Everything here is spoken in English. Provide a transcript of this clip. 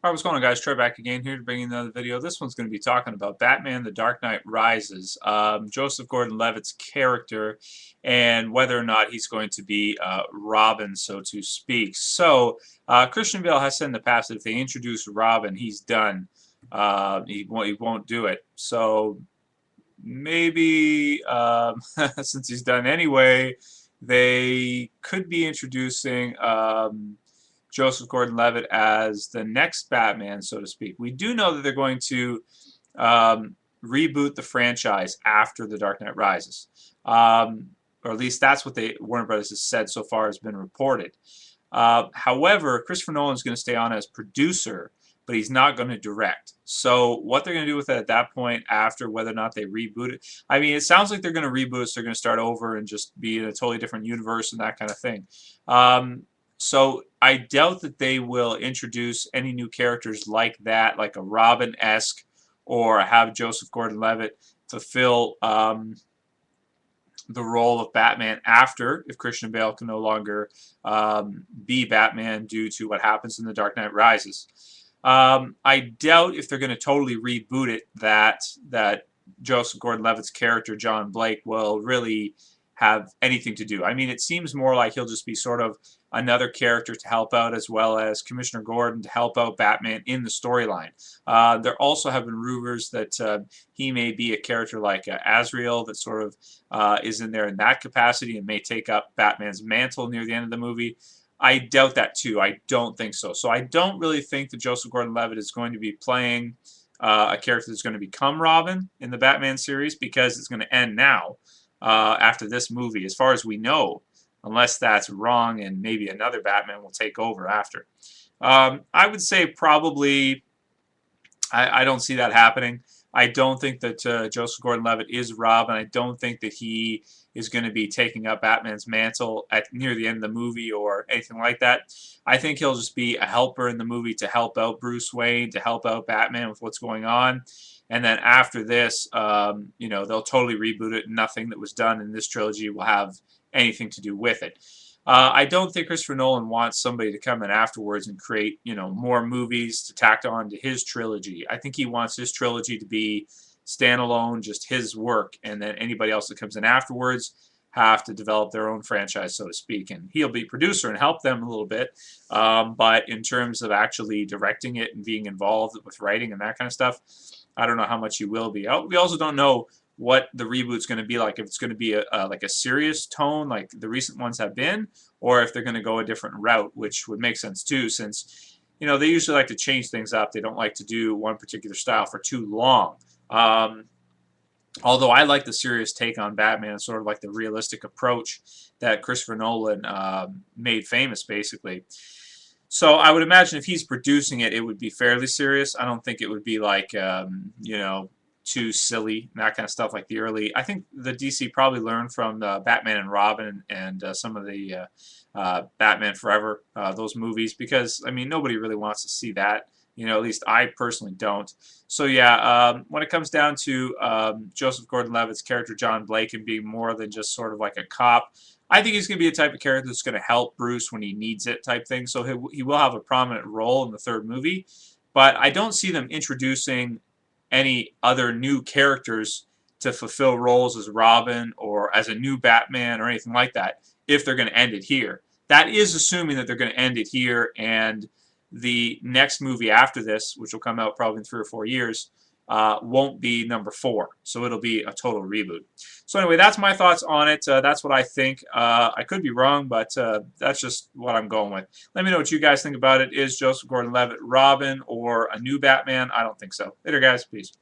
Alright, what's going on, guys? Trey back again here to bring you another video. This one's going to be talking about Batman The Dark Knight Rises, Joseph Gordon-Levitt's character, and whether or not he's going to be Robin, so to speak. So, Christian Bale has said in the past that if they introduce Robin, he's done. He won't do it. So, maybe, since he's done anyway, they could be introducing Joseph Gordon-Levitt as the next Batman, so to speak. We do know that they're going to reboot the franchise after The Dark Knight Rises. Or at least that's what Warner Brothers has said so far, has been reported. However, Christopher Nolan is going to stay on as producer, but he's not going to direct. So what they're going to do with it at that point, after whether or not they reboot it, I mean, it sounds like they're going to reboot it, so they're going to start over and just be in a totally different universe and that kind of thing. So I doubt that they will introduce any new characters like that, like a Robin-esque, or have Joseph Gordon-Levitt fulfill the role of Batman after, if Christian Bale can no longer be Batman due to what happens in The Dark Knight Rises. I doubt if they're going to totally reboot it that Joseph Gordon-Levitt's character, John Blake, will really have anything to do. I mean, it seems more like he'll just be sort of another character to help out, as well as Commissioner Gordon to help out Batman in the storyline. There also have been rumors that he may be a character like Azrael that sort of is in there in that capacity and may take up Batman's mantle near the end of the movie. I doubt that too. I don't think so. So I don't really think that Joseph Gordon-Levitt is going to be playing a character that's going to become Robin in the Batman series, because it's going to end now. After this movie, as far as we know, unless that's wrong and maybe another Batman will take over after. I would say probably I don't see that happening. I don't think that Joseph Gordon-Levitt is Robin. I don't think that he is going to be taking up Batman's mantle near the end of the movie or anything like that. I think he'll just be a helper in the movie to help out Bruce Wayne, to help out Batman with what's going on. And then after this, you know, they'll totally reboot it. Nothing that was done in this trilogy will have anything to do with it. I don't think Christopher Nolan wants somebody to come in afterwards and create, you know, more movies to tack on to his trilogy. I think he wants his trilogy to be standalone, just his work, and then anybody else that comes in afterwards have to develop their own franchise, so to speak. And he'll be producer and help them a little bit. But in terms of actually directing it and being involved with writing and that kind of stuff, I don't know how much he will be. We also don't know what the reboot's going to be like. If it's going to be like a serious tone like the recent ones have been, or if they're going to go a different route, which would make sense too, since, you know, they usually like to change things up. They don't like to do one particular style for too long. Although I like the serious take on Batman, sort of like the realistic approach that Christopher Nolan made famous, basically. So I would imagine if he's producing it, it would be fairly serious. I don't think it would be like, you know, too silly, that kind of stuff like the early. I think the DC probably learned from the Batman and Robin and some of the Batman Forever, those movies, because, I mean, nobody really wants to see that. You know, at least I personally don't. So yeah, when it comes down to Joseph Gordon-Levitt's character John Blake and being more than just sort of like a cop, I think he's going to be a type of character that's going to help Bruce when he needs it, type thing. So he will have a prominent role in the third movie, but I don't see them introducing any other new characters to fulfill roles as Robin or as a new Batman or anything like that if they're going to end it here. That is assuming that they're going to end it here, and the next movie after this, which will come out probably in 3 or 4 years, won't be number 4. So it'll be a total reboot. So anyway, that's my thoughts on it. That's what I think. I could be wrong, but that's just what I'm going with. Let me know what you guys think about it. Is Joseph Gordon-Levitt Robin or a new Batman? I don't think so. Later, guys. Peace.